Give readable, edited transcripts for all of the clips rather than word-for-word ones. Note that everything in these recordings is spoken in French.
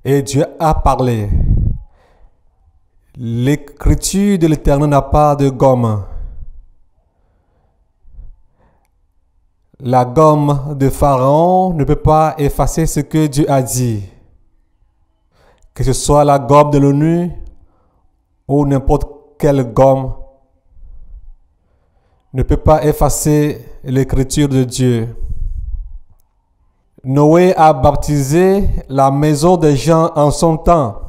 Et Dieu a parlé. L'écriture de l'Éternel n'a pas de gomme. La gomme de Pharaon ne peut pas effacer ce que Dieu a dit. Que ce soit la gomme de l'ONU ou n'importe quelle gomme ne peut pas effacer l'écriture de Dieu. Noé a baptisé la maison des gens en son temps.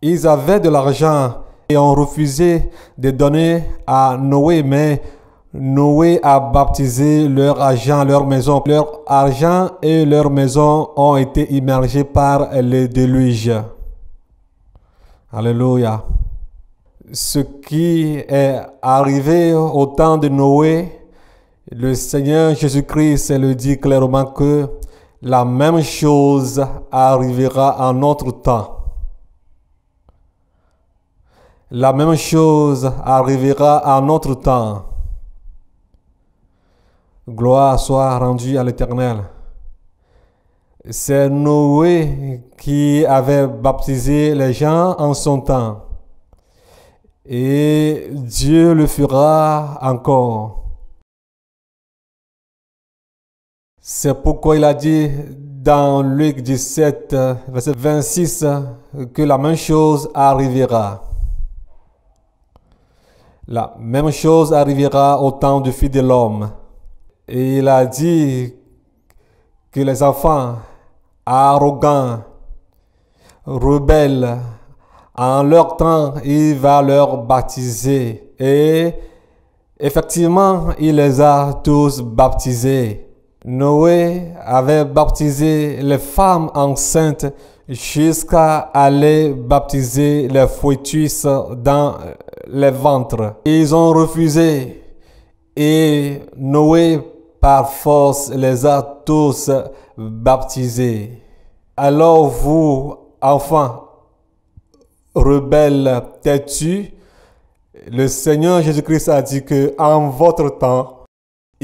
Ils avaient de l'argent et ont refusé de donner à Noé, mais Noé a baptisé leur argent, leur maison. Leur argent et leur maison ont été immergés par le déluge. Alléluia. Ce qui est arrivé au temps de Noé, le Seigneur Jésus-Christ le dit clairement que la même chose arrivera en notre temps. La même chose arrivera en notre temps. Gloire soit rendue à l'Éternel. C'est Noé qui avait baptisé les gens en son temps. Et Dieu le fera encore. C'est pourquoi il a dit dans Luc 17, verset 26, que la même chose arrivera. La même chose arrivera au temps du Fils de l'homme. Et il a dit que les enfants arrogants, rebelles, en leur temps, il va leur baptiser. Et effectivement, il les a tous baptisés. Noé avait baptisé les femmes enceintes jusqu'à aller baptiser les fœtus dans les ventres. Ils ont refusé et Noé, par force, les a tous baptisés. Alors vous, enfants rebelles têtus, le Seigneur Jésus-Christ a dit que en votre temps,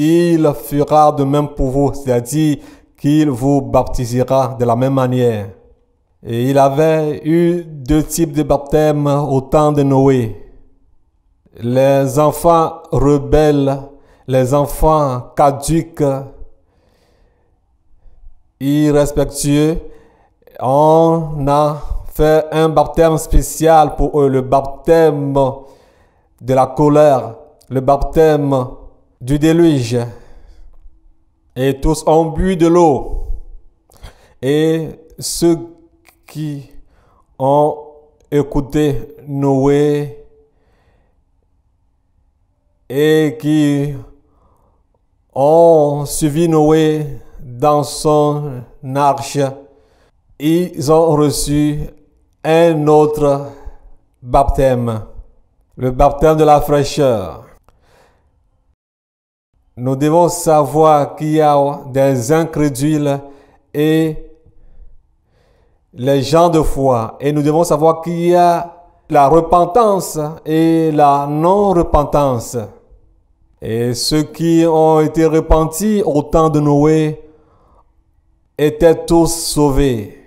il fera de même pour vous, c'est-à-dire qu'il vous baptisera de la même manière. Et il avait eu deux types de baptême au temps de Noé. Les enfants rebelles, les enfants caduques, irrespectueux, on a fait un baptême spécial pour eux, le baptême de la colère, le baptême du déluge. Et tous ont bu de l'eau. Et ceux qui ont écouté Noé et qui ont suivi Noé dans son arche, ils ont reçu un autre baptême, le baptême de la fraîcheur. Nous devons savoir qu'il y a des incrédules et les gens de foi. Et nous devons savoir qu'il y a la repentance et la non-repentance. Et ceux qui ont été repentis au temps de Noé étaient tous sauvés.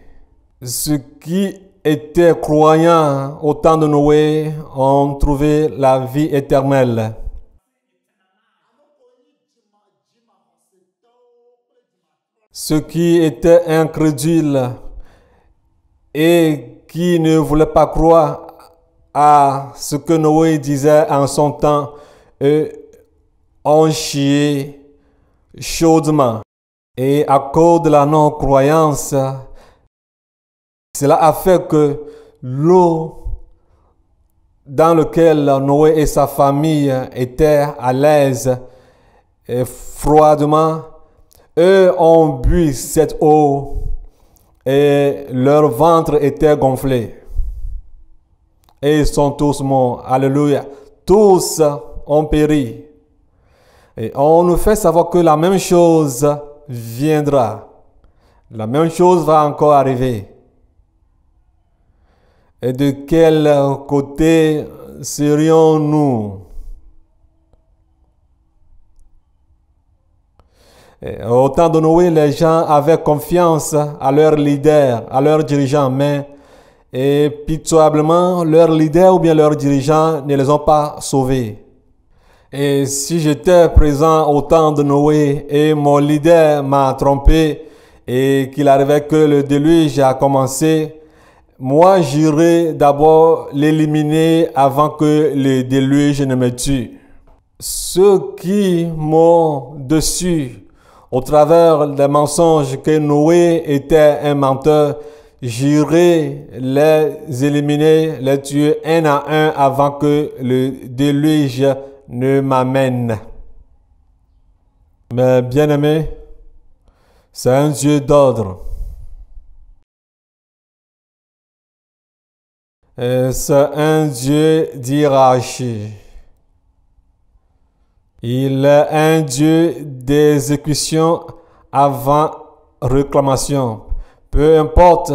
Ceux qui étaient croyants au temps de Noé ont trouvé la vie éternelle. Ceux qui étaient incrédules et qui ne voulaient pas croire à ce que Noé disait en son temps, ont chié chaudement. Et à cause de la non-croyance, cela a fait que l'eau dans laquelle Noé et sa famille étaient à l'aise et froidement, eux ont bu cette eau et leur ventre était gonflé. Et ils sont tous morts. Alléluia. Tous ont péri. Et on nous fait savoir que la même chose viendra. La même chose va encore arriver. Et de quel côté serions-nous? Au temps de Noé, les gens avaient confiance à leur leader, à leur dirigeant, mais pitoyablement, leur leader ou bien leurs dirigeants ne les ont pas sauvés. Et si j'étais présent au temps de Noé et mon leader m'a trompé et qu'il arrivait que le déluge a commencé, moi j'irais d'abord l'éliminer avant que le déluge ne me tue. Ceux qui m'ont déçu au travers des mensonges que Noé était un menteur, j'irai les éliminer, les tuer un à un avant que le déluge ne m'amène. Mais bien-aimé, c'est un Dieu d'ordre. C'est un Dieu d'hierarchie. Il est un Dieu d'exécution avant réclamation. Peu importe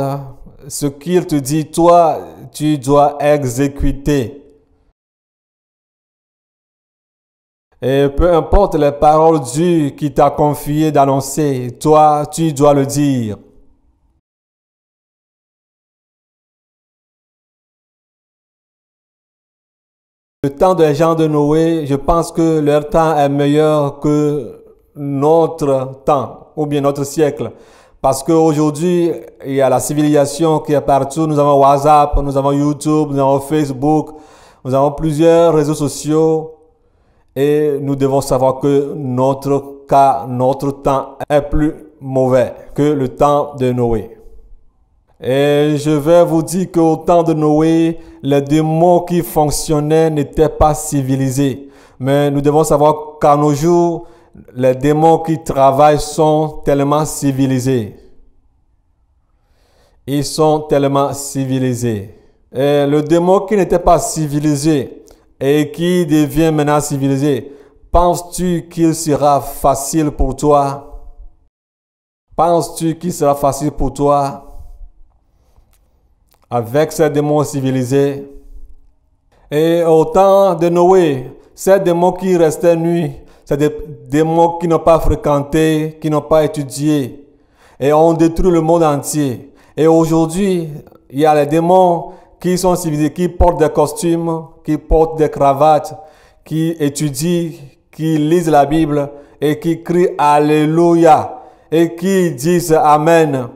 ce qu'il te dit, toi, tu dois exécuter. Et peu importe les paroles dures qu'il t'a confiées d'annoncer, toi, tu dois le dire. Le temps des gens de Noé, je pense que leur temps est meilleur que notre temps, ou bien notre siècle. Parce qu'aujourd'hui, il y a la civilisation qui est partout. Nous avons WhatsApp, nous avons YouTube, nous avons Facebook, nous avons plusieurs réseaux sociaux. Et nous devons savoir que notre temps est plus mauvais que le temps de Noé. Et je vais vous dire qu'au temps de Noé, les démons qui fonctionnaient n'étaient pas civilisés. Mais nous devons savoir qu'à nos jours, les démons qui travaillent sont tellement civilisés. Ils sont tellement civilisés. Et le démon qui n'était pas civilisé et qui devient maintenant civilisé, penses-tu qu'il sera facile pour toi? Penses-tu qu'il sera facile pour toi avec ces démons civilisés? Et au temps de Noé, ces démons qui restaient nuits, c'est des démons qui n'ont pas fréquenté, qui n'ont pas étudié et ont détruit le monde entier. Et aujourd'hui, il y a les démons qui sont civilisés, qui portent des costumes, qui portent des cravates, qui étudient, qui lisent la Bible et qui crient Alléluia et qui disent Amen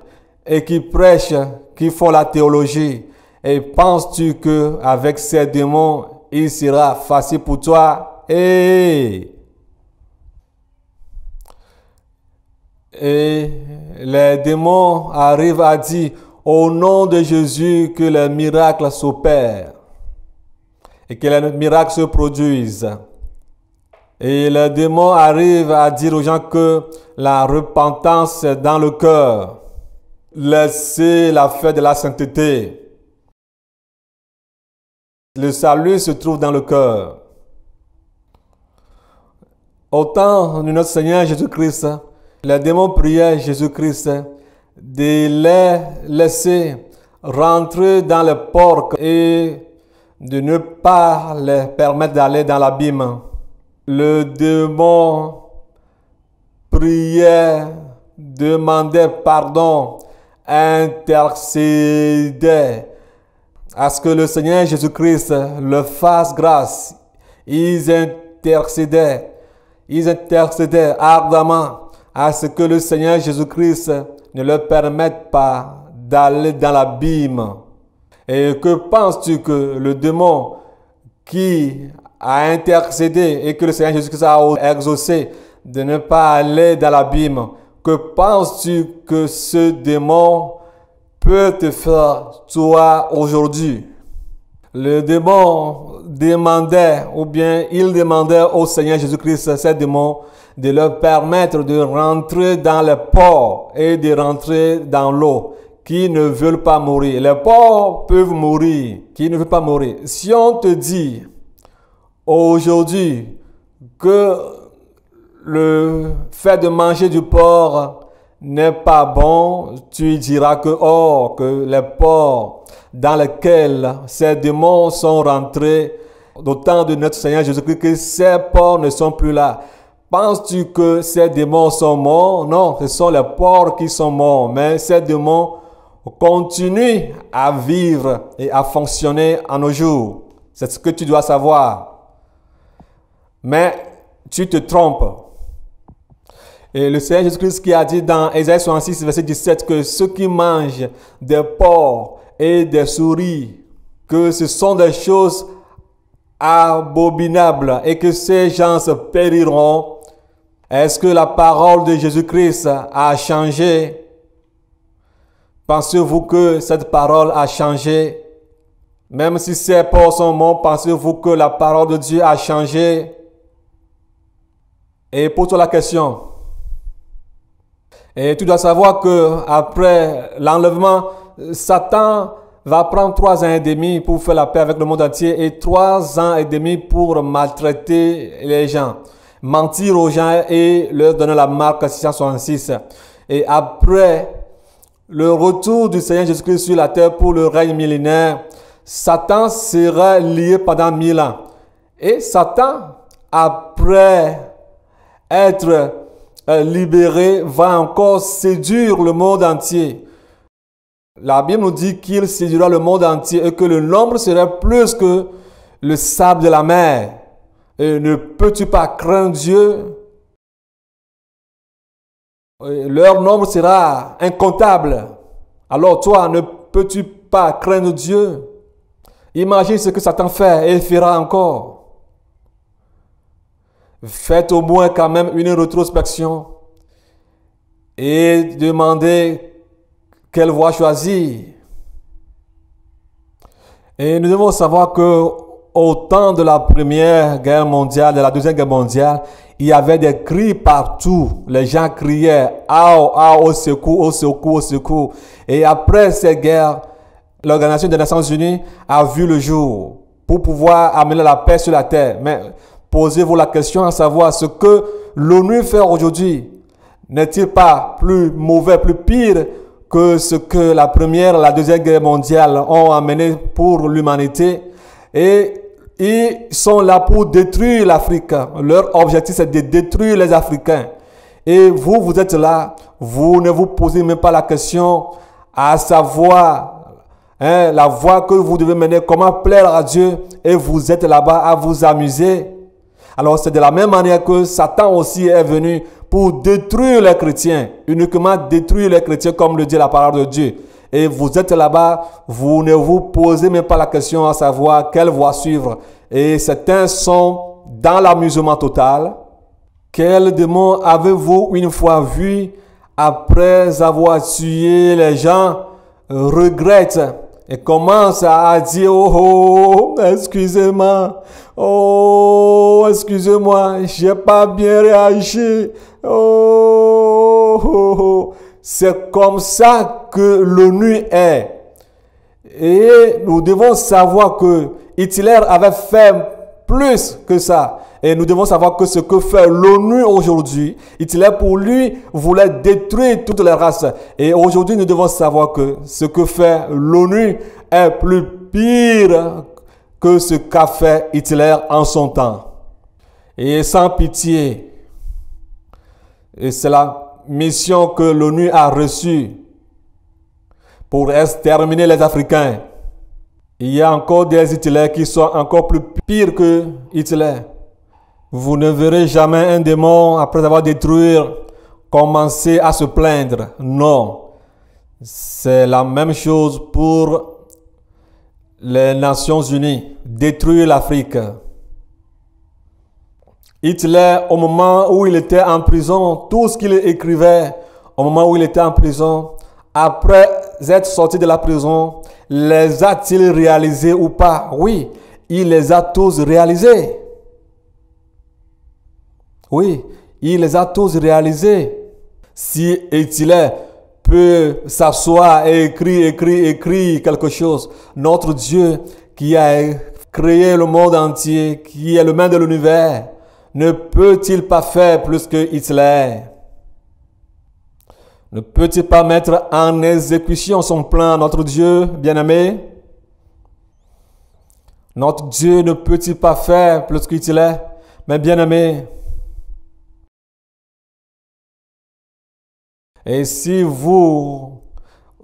et qui prêchent, qui font la théologie. Et penses-tu que avec ces démons, il sera facile pour toi? Et les démons arrivent à dire au nom de Jésus que les miracles s'opèrent et que les miracles se produisent. Et les démons arrivent à dire aux gens que la repentance est dans le cœur. Laissez la fête de la sainteté. Le salut se trouve dans le cœur. Au temps de notre Seigneur Jésus-Christ, les démons priaient Jésus-Christ de les laisser rentrer dans les porcs et de ne pas les permettre d'aller dans l'abîme. Le démon priait, demandait pardon, intercédait à ce que le Seigneur Jésus-Christ leur fasse grâce. Ils intercédaient ardemment à ce que le Seigneur Jésus-Christ ne leur permette pas d'aller dans l'abîme. Et que penses-tu que le démon qui a intercédé et que le Seigneur Jésus-Christ a exaucé de ne pas aller dans l'abîme, que penses-tu que ce démon peut te faire toi aujourd'hui? Le démon demandait, ou bien il demandait au Seigneur Jésus-Christ, ces démons, de leur permettre de rentrer dans les porcs et de rentrer dans l'eau, qui ne veulent pas mourir. Les porcs peuvent mourir, qui ne veulent pas mourir. Si on te dit aujourd'hui que le fait de manger du porc n'est pas bon, tu diras que les porcs dans lesquels ces démons sont rentrés au temps de notre Seigneur Jésus-Christ, que ces porcs ne sont plus là. Penses-tu que ces démons sont morts? Non, ce sont les porcs qui sont morts. Mais ces démons continuent à vivre et à fonctionner en nos jours. C'est ce que tu dois savoir. Mais tu te trompes. Et le Seigneur Jésus-Christ qui a dit dans Ésaïe 66, verset 17, que ceux qui mangent des porcs et des souris, que ce sont des choses abominables et que ces gens se périront. Est-ce que la parole de Jésus-Christ a changé? Pensez-vous que cette parole a changé? Même si ces porcs sont morts, pensez-vous que la parole de Dieu a changé? Et pose-toi la question. Et tu dois savoir que après l'enlèvement, Satan va prendre 3 ans et demi pour faire la paix avec le monde entier et 3 ans et demi pour maltraiter les gens, mentir aux gens et leur donner la marque 666. Et après le retour du Seigneur Jésus-Christ sur la terre pour le règne millénaire, Satan sera lié pendant 1000 ans. Et Satan, après être libéré, va encore séduire le monde entier. La Bible nous dit qu'il séduira le monde entier et que le nombre serait plus que le sable de la mer. Et ne peux-tu pas craindre Dieu? Leur nombre sera incontable. Alors toi, ne peux-tu pas craindre Dieu? Imagine ce que Satan fait et il fera encore. Faites au moins quand même une rétrospection et demandez quelle voie choisir. Et nous devons savoir que au temps de la Première Guerre mondiale, de la Deuxième Guerre mondiale, il y avait des cris partout. Les gens criaient « Ah, ah, au secours, au secours, au secours ». Et après cette guerre, l'Organisation des Nations Unies a vu le jour pour pouvoir amener la paix sur la terre. Mais posez-vous la question à savoir ce que l'ONU fait aujourd'hui. N'est-il pas plus mauvais, plus pire que ce que la Première et la Deuxième Guerre mondiale ont amené pour l'humanité? Et ils sont là pour détruire l'Afrique. Leur objectif, c'est de détruire les Africains. Et vous, vous êtes là, vous ne vous posez même pas la question à savoir la voie que vous devez mener, comment plaire à Dieu, et vous êtes là-bas à vous amuser. Alors c'est de la même manière que Satan aussi est venu pour détruire les chrétiens, uniquement détruire les chrétiens comme le dit la parole de Dieu. Et vous êtes là-bas, vous ne vous posez même pas la question à savoir quelle voie suivre. Et certains sont dans l'amusement total. Quel démon avez-vous une fois vu après avoir tué les gens, regrette et commence à dire « Oh, excusez-moi, oh, excusez-moi, j'ai pas bien réagi, oh, oh, oh. » C'est comme ça que l'ONU est. Et nous devons savoir que Hitler avait fait plus que ça. Et nous devons savoir que ce que fait l'ONU aujourd'hui, Hitler pour lui voulait détruire toutes les races. Et aujourd'hui nous devons savoir que ce que fait l'ONU est plus pire que ce qu'a fait Hitler en son temps. Et sans pitié. Et c'est la mission que l'ONU a reçue pour exterminer les Africains. Il y a encore des Hitler qui sont encore plus pires que Hitler. Vous ne verrez jamais un démon, après avoir détruit, commencer à se plaindre. Non. C'est la même chose pour les Nations Unies. Détruire l'Afrique. Hitler, au moment où il était en prison, tout ce qu'il écrivait, au moment où il était en prison, après être sorti de la prison, les a-t-il réalisés ou pas? Oui, il les a tous réalisés. Oui, il les a tous réalisés. Si Hitler peut s'asseoir et écrire quelque chose, notre Dieu qui a créé le monde entier, qui est le maître de l'univers, ne peut-il pas faire plus que Hitler? Ne peut-il pas mettre en exécution son plan, notre Dieu bien-aimé? Notre Dieu ne peut-il pas faire plus que Hitler? Mais bien-aimé, Et si vous,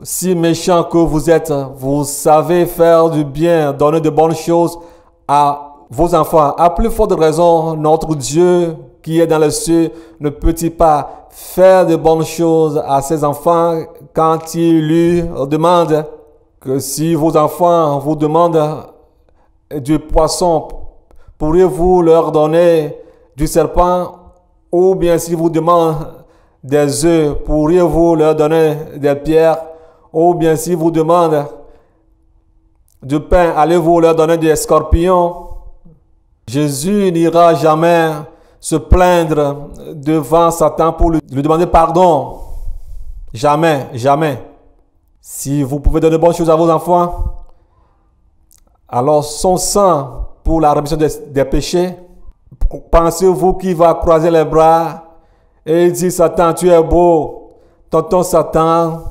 si méchant que vous êtes, vous savez faire du bien, donner de bonnes choses à vos enfants, à plus forte raison, notre Dieu qui est dans les cieux ne peut-il pas faire de bonnes choses à ses enfants quand il lui demande que si vos enfants vous demandent du poisson, pourriez-vous leur donner du serpent? Ou bien si vous demandent des œufs, pourriez-vous leur donner des pierres? Ou bien si vous demandent du pain, allez-vous leur donner des scorpions? Jésus n'ira jamais se plaindre devant Satan pour lui demander pardon. Jamais, jamais. Si vous pouvez donner de bonnes choses à vos enfants, alors son sang pour la rémission des péchés, pensez-vous qu'il va croiser les bras et dire Satan, tu es beau, tonton Satan,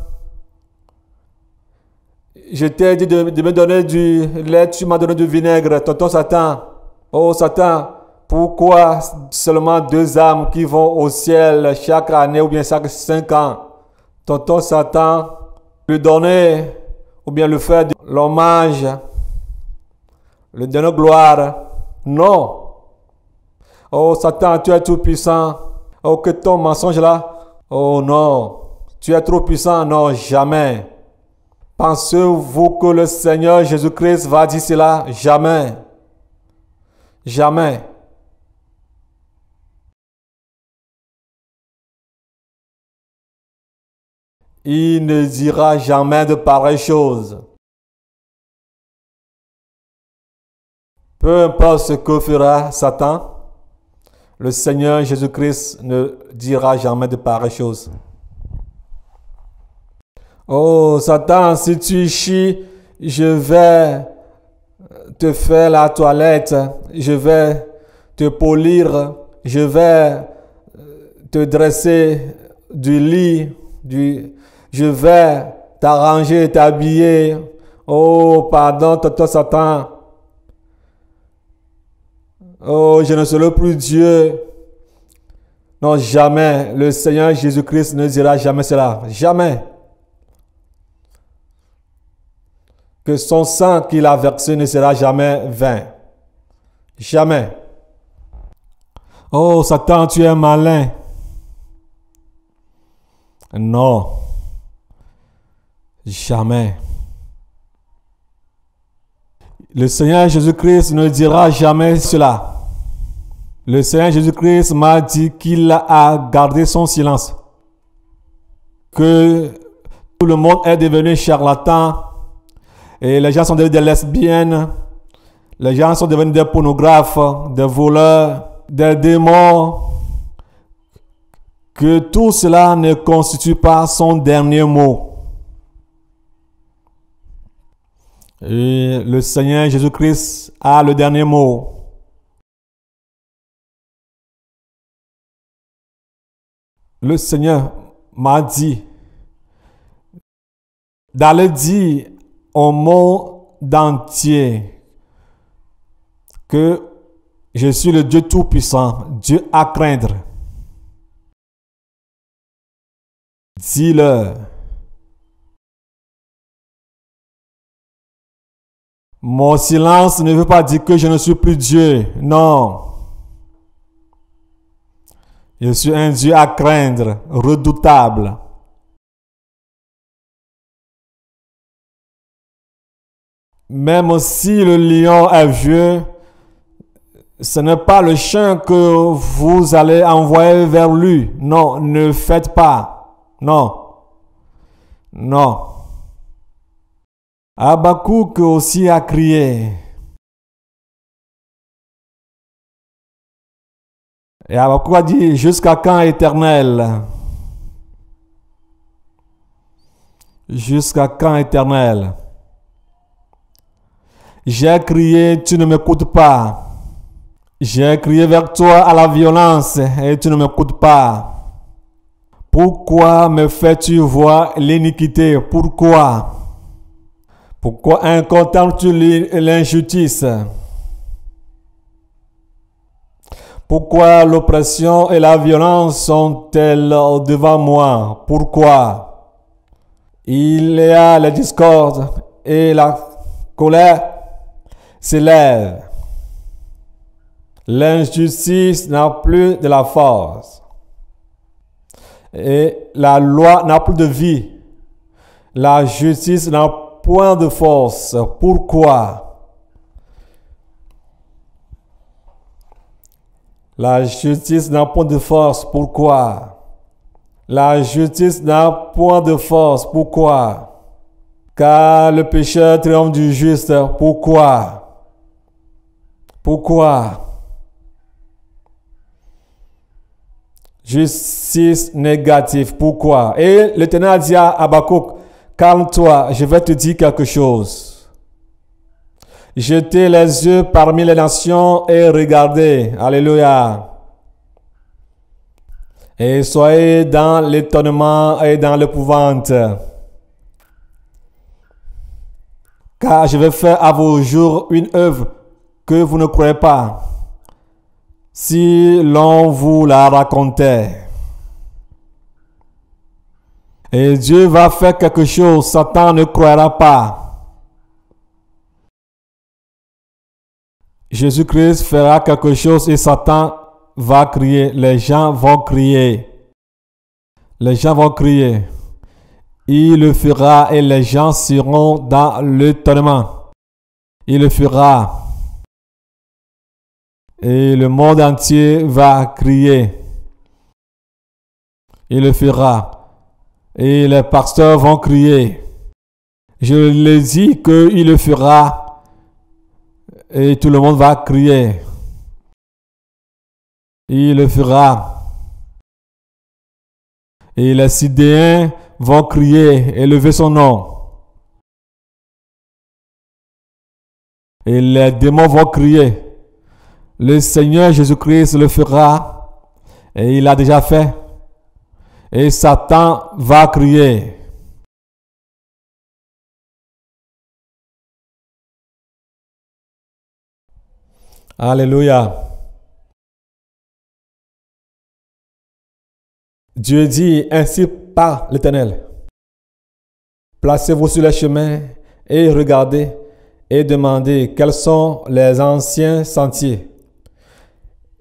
je t'ai dit de me donner du lait, tu m'as donné du vinaigre, tonton Satan. Oh Satan, pourquoi seulement 2 âmes qui vont au ciel chaque année ou bien chaque 5 ans? Tonton Satan, lui donner ou bien lui faire l'hommage, lui donner gloire. Non. Oh Satan, tu es tout puissant. Oh, que ton mensonge là. Oh non, tu es trop puissant. Non, jamais. Pensez-vous que le Seigneur Jésus-Christ va dire cela? Jamais. Jamais. Il ne dira jamais de pareilles choses. Peu importe ce que fera Satan, le Seigneur Jésus-Christ ne dira jamais de pareilles choses. Oh Satan, si tu chies, je vais te faire la toilette, je vais te polir, je vais te dresser du lit, je vais t'arranger, t'habiller. Oh, pardon, tonton Satan. Oh, je ne serai plus Dieu. Non, jamais. Le Seigneur Jésus-Christ ne dira jamais cela. Jamais. Que son sang qu'il a versé ne sera jamais vain. Jamais. Oh, Satan, tu es malin. Non. Jamais. Le Seigneur Jésus-Christ ne dira jamais cela. Le Seigneur Jésus-Christ m'a dit qu'il a gardé son silence. Que tout le monde est devenu charlatan. Et les gens sont devenus des lesbiennes. Les gens sont devenus des pornographes, des voleurs, des démons. Que tout cela ne constitue pas son dernier mot. Et le Seigneur Jésus-Christ a le dernier mot. Le Seigneur m'a dit d'aller dire au monde entier que je suis le Dieu Tout-Puissant, Dieu à craindre. Dis-leur. Mon silence ne veut pas dire que je ne suis plus Dieu. Non. Je suis un Dieu à craindre, redoutable. Même si le lion est vieux, ce n'est pas le chien que vous allez envoyer vers lui. Non, ne faites pas. Non. Non. Habakkuk aussi a crié. Et Habakkuk a dit, jusqu'à quand, Éternel? Jusqu'à quand, Éternel? J'ai crié, tu ne m'écoutes pas. J'ai crié vers toi à la violence et tu ne m'écoutes pas. Pourquoi me fais-tu voir l'iniquité? Pourquoi? Pourquoi contemples-tu l'injustice? Pourquoi l'oppression et la violence sont-elles devant moi? Pourquoi? Il y a la discorde et la colère s'élève. L'injustice n'a plus de la force. Et la loi n'a plus de vie. La justice n'a point de force. Pourquoi? La justice n'a point de force. Pourquoi? La justice n'a point de force. Pourquoi? Car le pécheur triomphe du juste. Pourquoi? Pourquoi? Justice négative. Pourquoi? Et l'Éternel a dit à Habakkuk, calme-toi, je vais te dire quelque chose. Jetez les yeux parmi les nations et regardez. Alléluia. Et soyez dans l'étonnement et dans l'épouvante. Car je vais faire à vos jours une œuvre que vous ne croyez pas, si l'on vous la racontait. Et Dieu va faire quelque chose, Satan ne croira pas. Jésus-Christ fera quelque chose et Satan va crier. Les gens vont crier. Les gens vont crier. Il le fera et les gens seront dans l'étonnement. Il le fera. Et le monde entier va crier. Il le fera. Et les pasteurs vont crier. Je les dis qu'il le fera. Et tout le monde va crier. Il le fera. Et les Sidéens vont crier et lever son nom. Et les démons vont crier. Le Seigneur Jésus-Christ le fera. Et il a déjà fait. Et Satan va crier. Alléluia. Dieu dit ainsi par l'Éternel. Placez-vous sur le chemin et regardez et demandez quels sont les anciens sentiers.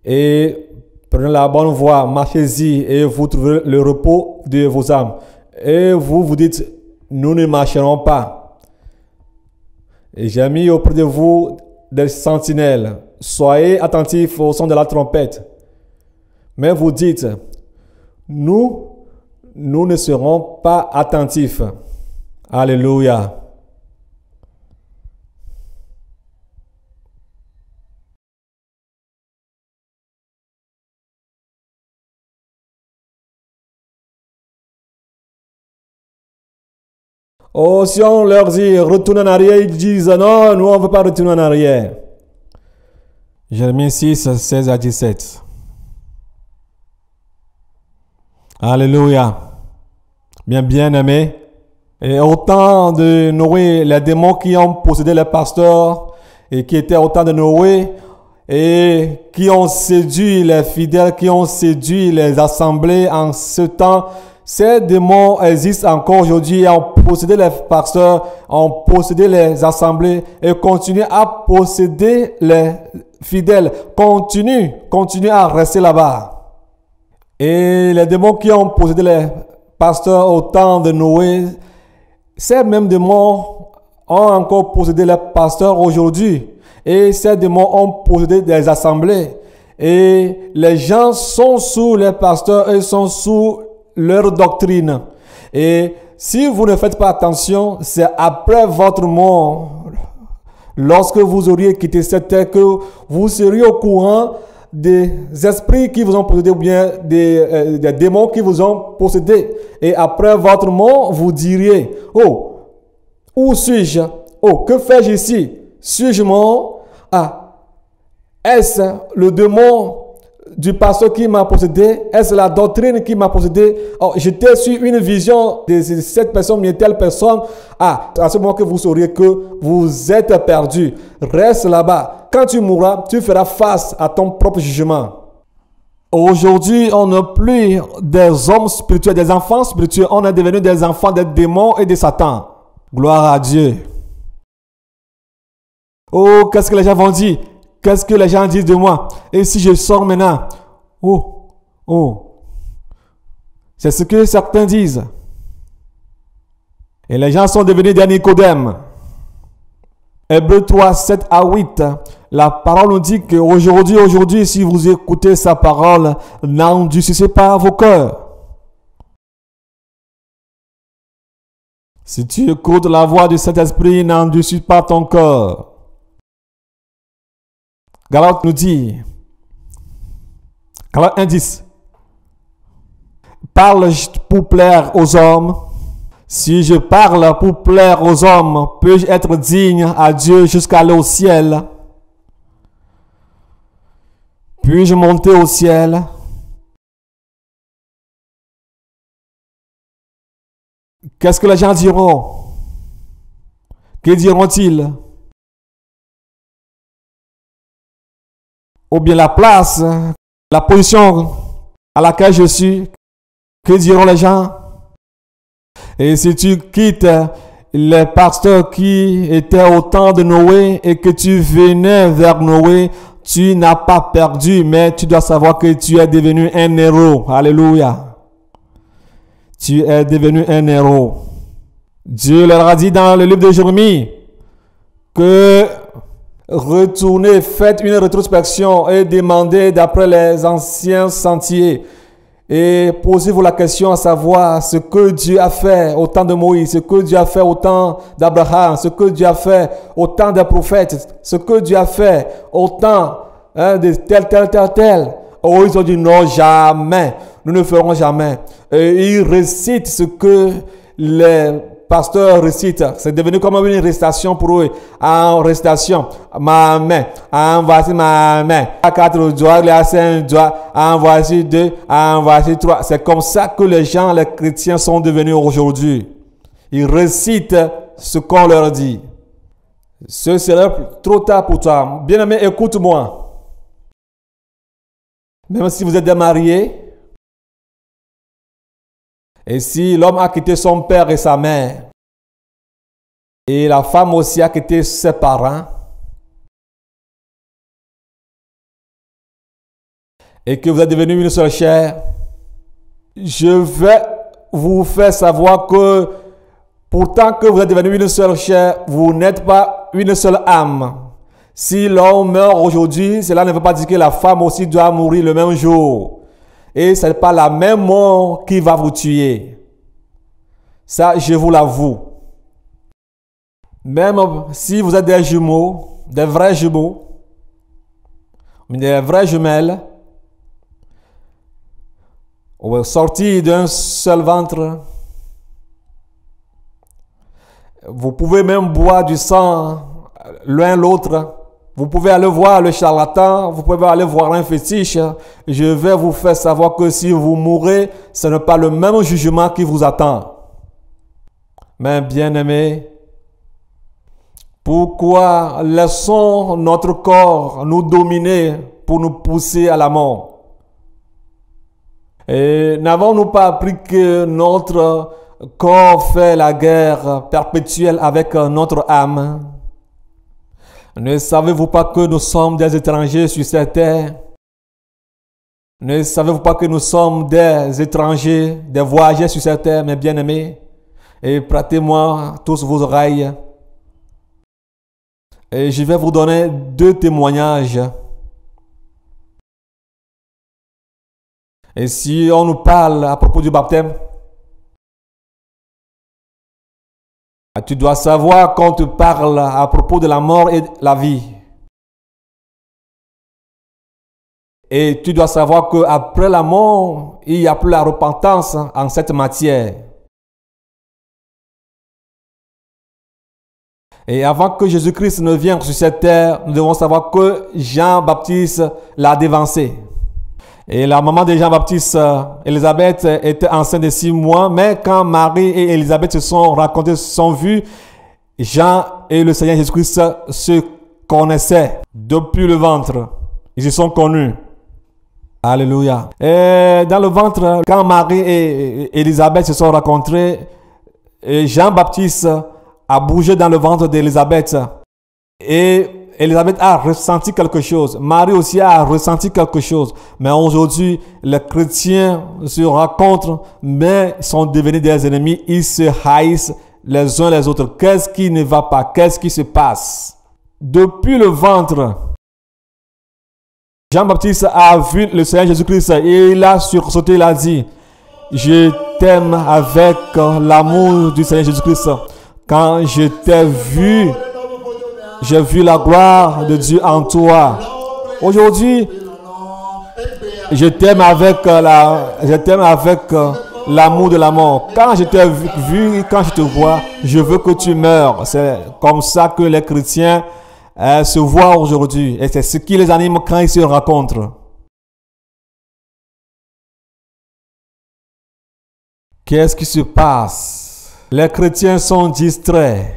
Et prenez la bonne voie, marchez-y et vous trouverez le repos de vos âmes. Et vous vous dites, nous ne marcherons pas. Et j'ai mis auprès de vous des sentinelles. Soyez attentifs au son de la trompette. Mais vous dites, nous ne serons pas attentifs. Alléluia. Oh, si on leur dit, retourne en arrière, ils disent, non, nous on ne veut pas retourner en arrière. Jérémie 6, 16 à 17. Alléluia. Bien aimé. Et au temps de Noé, les démons qui ont possédé les pasteurs et qui étaient au temps de Noé et qui ont séduit les fidèles, qui ont séduit les assemblées en ce temps, ces démons existent encore aujourd'hui et ont possédé les pasteurs, ont possédé les assemblées et continuent à posséder les fidèles. Continuent à rester là-bas. Et les démons qui ont possédé les pasteurs au temps de Noé, ces mêmes démons ont encore possédé les pasteurs aujourd'hui. Et ces démons ont possédé des assemblées. Et les gens sont sous les pasteurs et sont sous leur doctrine. Et si vous ne faites pas attention, c'est après votre mort, lorsque vous auriez quitté cette terre, que vous seriez au courant des esprits qui vous ont possédé ou bien des démons qui vous ont possédé. Et après votre mort, vous diriez, oh, où suis-je? Oh, que fais-je ici? Suis-je mort? Ah, est-ce le démon du pasteur qui m'a possédé? Est-ce la doctrine qui m'a possédé? Oh, j'étais sur une vision de cette personne, mais telle personne. Ah, à ce moment que vous sauriez que vous êtes perdu. Reste là-bas. Quand tu mourras, tu feras face à ton propre jugement. Aujourd'hui, on n'est plus des hommes spirituels, des enfants spirituels. On est devenu des enfants des démons et de Satan. Gloire à Dieu. Oh, qu'est-ce que les gens vont dire? Qu'est-ce que les gens disent de moi? Et si je sors maintenant? Oh. C'est ce que certains disent. Et les gens sont devenus des Nicodèmes. Hébreux 3, 7 à 8. La parole nous dit qu'aujourd'hui, si vous écoutez sa parole, n'endurcissez pas vos cœurs. Si tu écoutes la voix du Saint-Esprit, n'endurcis pas ton cœur. Galates nous dit, Galates 1:10, parle pour plaire aux hommes. Si je parle pour plaire aux hommes, peux-je être digne à Dieu jusqu'à aller au ciel? Puis-je monter au ciel? Qu'est-ce que les gens diront? Que diront-ils? Ou bien la place, la position à laquelle je suis, que diront les gens? Et si tu quittes les pasteurs qui étaient au temps de Noé et que tu venais vers Noé, tu n'as pas perdu, mais tu dois savoir que tu es devenu un héros. Alléluia. Tu es devenu un héros. Dieu leur a dit dans le livre de Jérémie que retournez, faites une rétrospection et demandez d'après les anciens sentiers. Et posez-vous la question à savoir ce que Dieu a fait au temps de Moïse, ce que Dieu a fait au temps d'Abraham, ce que Dieu a fait au temps des prophètes, ce que Dieu a fait au temps de tel. Oh, ils ont dit non, jamais, nous ne ferons jamais. Et ils récitent ce que les pasteurs récitent. C'est devenu comme une récitation pour eux. En récitation, ma main, en voici ma main. À 4 doigts, il y a 5 doigts, en voici 2, en voici 3. C'est comme ça que les gens, les chrétiens sont devenus aujourd'hui. Ils récitent ce qu'on leur dit. Ce serait trop tard pour toi. Bien-aimé, écoute-moi. Même si vous êtes mariés, et si l'homme a quitté son père et sa mère, et la femme aussi a quitté ses parents, et que vous êtes devenu une seule chair, je vais vous faire savoir que pourtant que vous êtes devenu une seule chair, vous n'êtes pas une seule âme. Si l'homme meurt aujourd'hui, cela ne veut pas dire que la femme aussi doit mourir le même jour. Et ce n'est pas la même mort qui va vous tuer. Ça, je vous l'avoue. Même si vous êtes des jumeaux, des vrais jumeaux, des vraies jumelles, sortis d'un seul ventre, vous pouvez même boire du sang l'un l'autre. Vous pouvez aller voir le charlatan, vous pouvez aller voir un fétiche. Je vais vous faire savoir que si vous mourrez, ce n'est pas le même jugement qui vous attend. Mais bien-aimés, pourquoi laissons notre corps nous dominer pour nous pousser à la mort? Et n'avons-nous pas appris que notre corps fait la guerre perpétuelle avec notre âme? Ne savez-vous pas que nous sommes des étrangers sur cette terre? Ne savez-vous pas que nous sommes des étrangers, des voyageurs sur cette terre, mes bien-aimés? Et prêtez-moi tous vos oreilles. Et je vais vous donner 2 témoignages. Et si on nous parle à propos du baptême, tu dois savoir qu'on te parle à propos de la mort et de la vie. Et tu dois savoir qu'après la mort, il n'y a plus la repentance en cette matière. Et avant que Jésus-Christ ne vienne sur cette terre, nous devons savoir que Jean-Baptiste l'a dévancé. Et la maman de Jean-Baptiste, Élisabeth, était enceinte de 6 mois. Mais quand Marie et Élisabeth se sont rencontrées, se sont vues, Jean et le Seigneur Jésus-Christ se connaissaient depuis le ventre. Ils se sont connus. Alléluia. Et dans le ventre, quand Marie et Élisabeth se sont rencontrés, et Jean-Baptiste a bougé dans le ventre d'Élisabeth. Et Élisabeth a ressenti quelque chose. Marie aussi a ressenti quelque chose. Mais aujourd'hui, les chrétiens se rencontrent, mais sont devenus des ennemis. Ils se haïssent les uns les autres. Qu'est-ce qui ne va pas? Qu'est-ce qui se passe? Depuis le ventre, Jean-Baptiste a vu le Seigneur Jésus-Christ et il a sursauté, il a dit, je t'aime avec l'amour du Seigneur Jésus-Christ. Quand je t'ai vu, j'ai vu la gloire de Dieu en toi. Aujourd'hui, je t'aime avec l'amour de la mort. Quand je t'ai vu, quand je te vois, je veux que tu meurs. C'est comme ça que les chrétiens se voient aujourd'hui. Et c'est ce qui les anime quand ils se rencontrent. Qu'est-ce qui se passe? Les chrétiens sont distraits.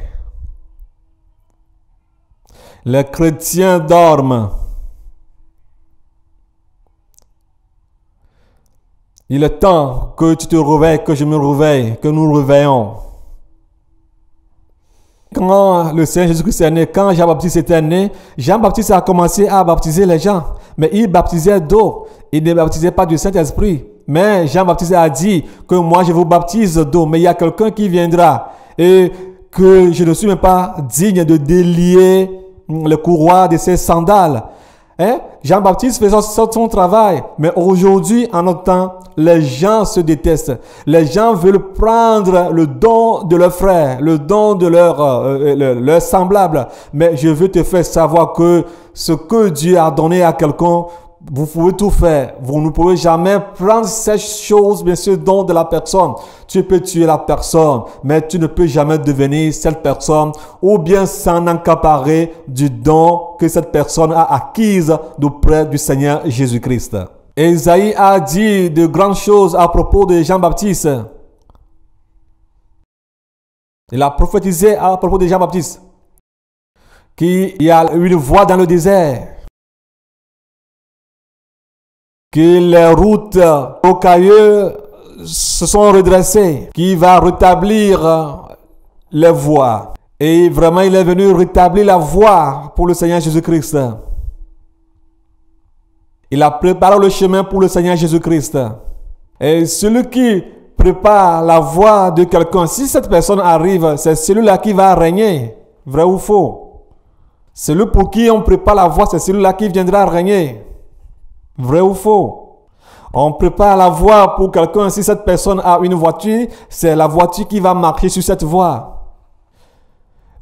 Les chrétiens dorment. Il est temps que tu te réveilles, que je me réveille, que nous nous réveillons. Quand le Seigneur Jésus-Christ est né, quand Jean-Baptiste était né, Jean-Baptiste a commencé à baptiser les gens. Mais il baptisait d'eau. Il ne baptisait pas du Saint-Esprit. Mais Jean-Baptiste a dit que moi je vous baptise d'eau. Mais il y a quelqu'un qui viendra et que je ne suis même pas digne de délier le courroie de ses sandales. Hein? Jean-Baptiste faisait son travail. Mais aujourd'hui, en notre temps, les gens se détestent. Les gens veulent prendre le don de leur frère, le don de leur semblable. Mais je veux te faire savoir que ce que Dieu a donné à quelqu'un, vous pouvez tout faire. Vous ne pouvez jamais prendre cette chose, bien sûr, don de la personne. Tu peux tuer la personne, mais tu ne peux jamais devenir cette personne ou bien s'en accaparer du don que cette personne a acquise auprès du Seigneur Jésus-Christ. Ésaïe a dit de grandes choses à propos de Jean-Baptiste. Il a prophétisé à propos de Jean-Baptiste qu'il y a une voix dans le désert, que les routes rocailleuses se sont redressées, qui va rétablir les voies. Et vraiment, il est venu rétablir la voie pour le Seigneur Jésus-Christ. Il a préparé le chemin pour le Seigneur Jésus-Christ. Et celui qui prépare la voie de quelqu'un, si cette personne arrive, c'est celui-là qui va régner. Vrai ou faux? Celui pour qui on prépare la voie, c'est celui-là qui viendra régner. Vrai ou faux? On prépare la voie pour quelqu'un. Si cette personne a une voiture, c'est la voiture qui va marcher sur cette voie.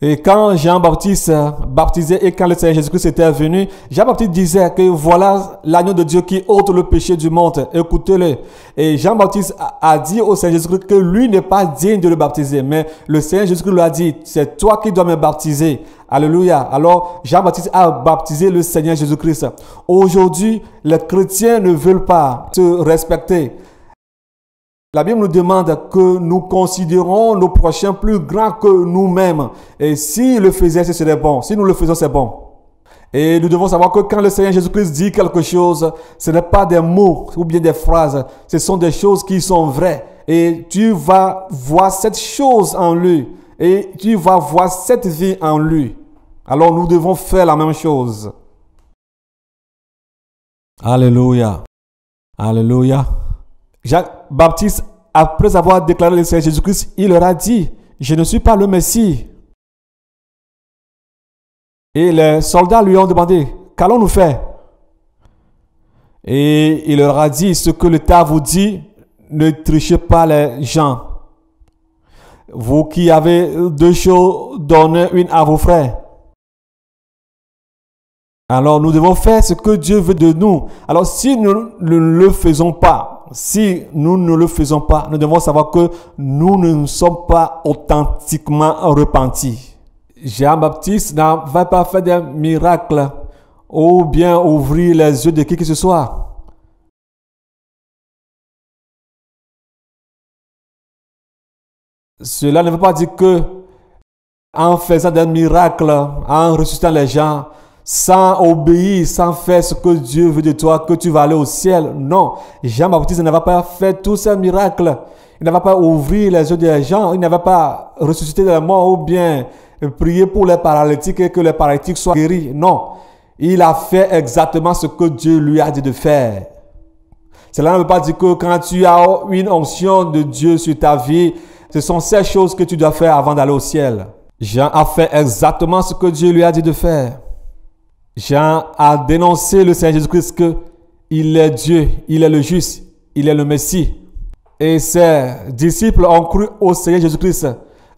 Et quand Jean-Baptiste baptisait et quand le Seigneur Jésus-Christ était venu, Jean-Baptiste disait que voilà l'agneau de Dieu qui ôte le péché du monde. Écoutez-le. Et Jean-Baptiste a dit au Seigneur Jésus-Christ que lui n'est pas digne de le baptiser. Mais le Seigneur Jésus-Christ lui a dit, c'est toi qui dois me baptiser. Alléluia. Alors Jean-Baptiste a baptisé le Seigneur Jésus-Christ. Aujourd'hui, les chrétiens ne veulent pas se respecter. La Bible nous demande que nous considérons nos prochains plus grands que nous-mêmes. Et s'ils le faisaient, ce serait bon. Si nous le faisons, c'est bon. Et nous devons savoir que quand le Seigneur Jésus-Christ dit quelque chose, ce n'est pas des mots ou bien des phrases. Ce sont des choses qui sont vraies. Et tu vas voir cette chose en lui. Et tu vas voir cette vie en lui. Alors nous devons faire la même chose. Alléluia. Alléluia. Jacques-Baptiste, après avoir déclaré le Seigneur Jésus-Christ, il leur a dit, je ne suis pas le Messie. Et les soldats lui ont demandé, qu'allons-nous faire? Et il leur a dit, ce que l'État vous dit, ne trichez pas les gens. Vous qui avez 2 choses, donnez une à vos frères. Alors nous devons faire ce que Dieu veut de nous. Alors si nous ne le faisons pas, nous devons savoir que nous ne sommes pas authentiquement repentis. Jean-Baptiste n'avait pas fait des miracles ou bien ouvrir les yeux de qui que ce soit. Cela ne veut pas dire que en faisant des miracles, en ressuscitant les gens, sans obéir, sans faire ce que Dieu veut de toi, que tu vas aller au ciel. Non, Jean-Baptiste n'avait pas fait tous ces miracles. Il n'avait pas ouvert les yeux des gens, il n'avait pas ressuscité les morts ou bien prié pour les paralytiques et que les paralytiques soient guéris. Non, il a fait exactement ce que Dieu lui a dit de faire. Cela ne veut pas dire que quand tu as une onction de Dieu sur ta vie, ce sont ces choses que tu dois faire avant d'aller au ciel. Jean a fait exactement ce que Dieu lui a dit de faire. Jean a dénoncé le Seigneur Jésus-Christ qu'il est Dieu, il est le juste, il est le Messie. Et ses disciples ont cru au Seigneur Jésus-Christ.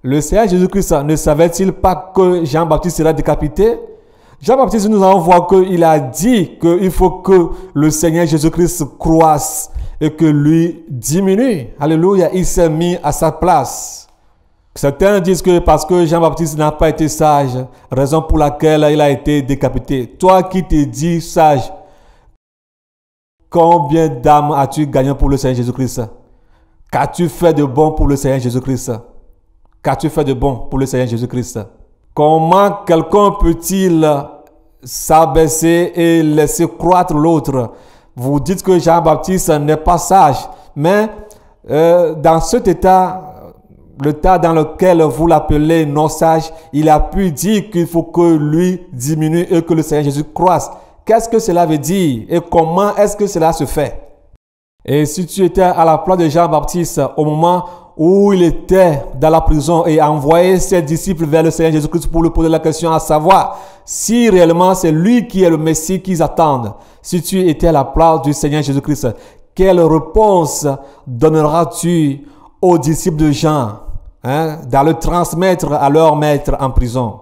Le Seigneur Jésus-Christ ne savait-il pas que Jean-Baptiste sera décapité? Jean-Baptiste nous envoie qu'il a dit qu'il faut que le Seigneur Jésus-Christ croisse et que lui diminue. Alléluia, il s'est mis à sa place. Certains disent que parce que Jean-Baptiste n'a pas été sage, raison pour laquelle il a été décapité. Toi qui te dis sage, combien d'âmes as-tu gagné pour le Seigneur Jésus-Christ? Qu'as-tu fait de bon pour le Seigneur Jésus-Christ? Qu'as-tu fait de bon pour le Seigneur Jésus-Christ? Comment quelqu'un peut-il s'abaisser et laisser croître l'autre? Vous dites que Jean-Baptiste n'est pas sage, mais dans cet état, l'état dans lequel vous l'appelez non sage, il a pu dire qu'il faut que lui diminue et que le Seigneur Jésus croisse. Qu'est-ce que cela veut dire et comment est-ce que cela se fait? Et si tu étais à la place de Jean-Baptiste au moment où il était dans la prison et a envoyé ses disciples vers le Seigneur Jésus-Christ pour lui poser la question à savoir si réellement c'est lui qui est le Messie qu'ils attendent. Si tu étais à la place du Seigneur Jésus-Christ, quelle réponse donneras-tu aux disciples de Jean dans le transmettre à leur maître en prison?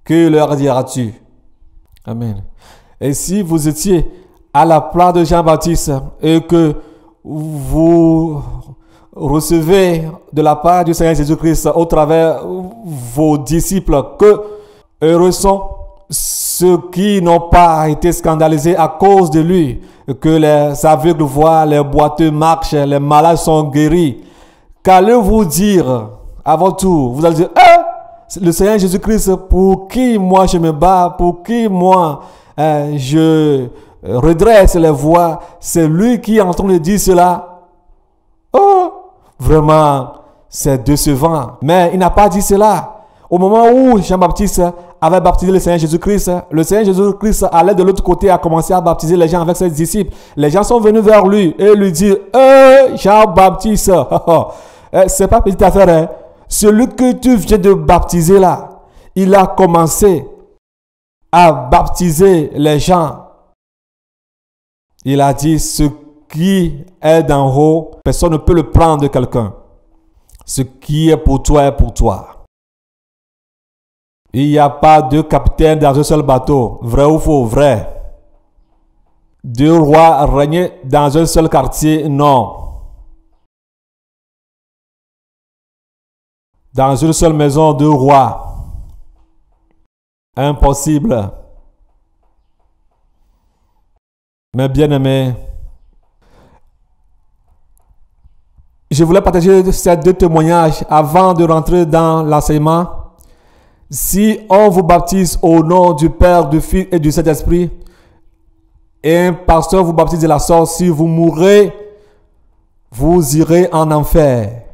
Que leur diras-tu? Amen. Et si vous étiez à la place de Jean-Baptiste et que vous recevez de la part du Seigneur Jésus-Christ au travers vos disciples que heureux sont ceux qui n'ont pas été scandalisés à cause de lui, que les aveugles voient, les boiteux marchent, les malades sont guéris. Qu'allez-vous dire avant tout? Vous allez dire, le Seigneur Jésus-Christ, pour qui moi je me bats, pour qui moi je redresse les voies, c'est lui qui est en train de dire cela. Oh, vraiment, c'est décevant. Mais il n'a pas dit cela. Au moment où Jean-Baptiste avait baptisé le Seigneur Jésus-Christ allait de l'autre côté à commencer à baptiser les gens avec ses disciples. Les gens sont venus vers lui et lui disent, Jean-Baptiste, c'est pas petite affaire, hein? Celui que tu viens de baptiser là, il a commencé à baptiser les gens. Il a dit, ce qui est d'en haut, personne ne peut le prendre de quelqu'un. Ce qui est pour toi est pour toi. Il n'y a pas deux capitaines dans un seul bateau. Vrai ou faux? Vrai. Deux rois régner dans un seul quartier? Non. Dans une seule maison, deux rois? Impossible. Mais bien aimé, je voulais partager ces deux témoignages avant de rentrer dans l'enseignement. Si on vous baptise au nom du Père, du Fils et du Saint-Esprit, et un pasteur vous baptise de la sorte, si vous mourrez, vous irez en enfer.